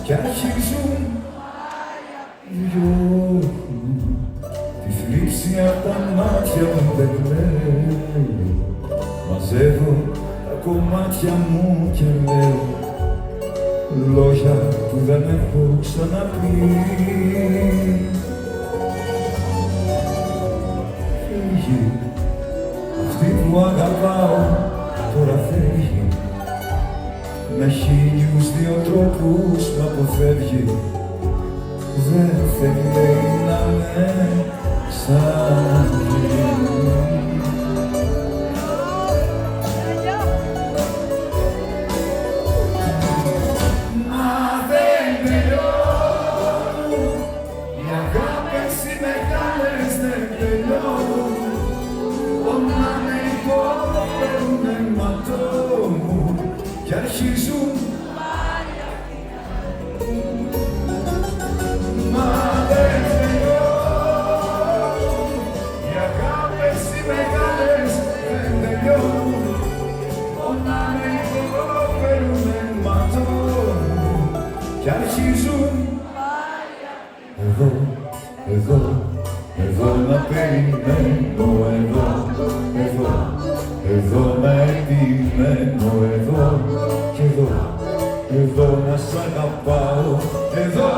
κι αρχίζουν διώχνουν τη θλίψη απ' τα μάτια μου δεν κλαίω. Μαζεύω τα κομμάτια μου και λέω λόγια που δεν έχω ξαναπεί. Φύγει αυτή που αγαπάω, τώρα φεύγει. Με χίλιους δύο τρόπους μ' αποφεύγει. Δεν θέλει λέει να με ξαναδεί. Μα δεν τελειώνουν οι αγάπες οι μεγάλες, δεν τελειώνουν. Όλα με υποφέρουν, ματώνουν κι αρχίζουν. Μα δεν τελειώνουν οι αγάπες οι μεγάλες, δεν τελειώνουν. Όλα με υποφέρουν, ματώνουν κι αρχίζουν. Εδώ να περιμένω, εδώ να επιμένω, εδώ να σ' αγαπάω, εδώ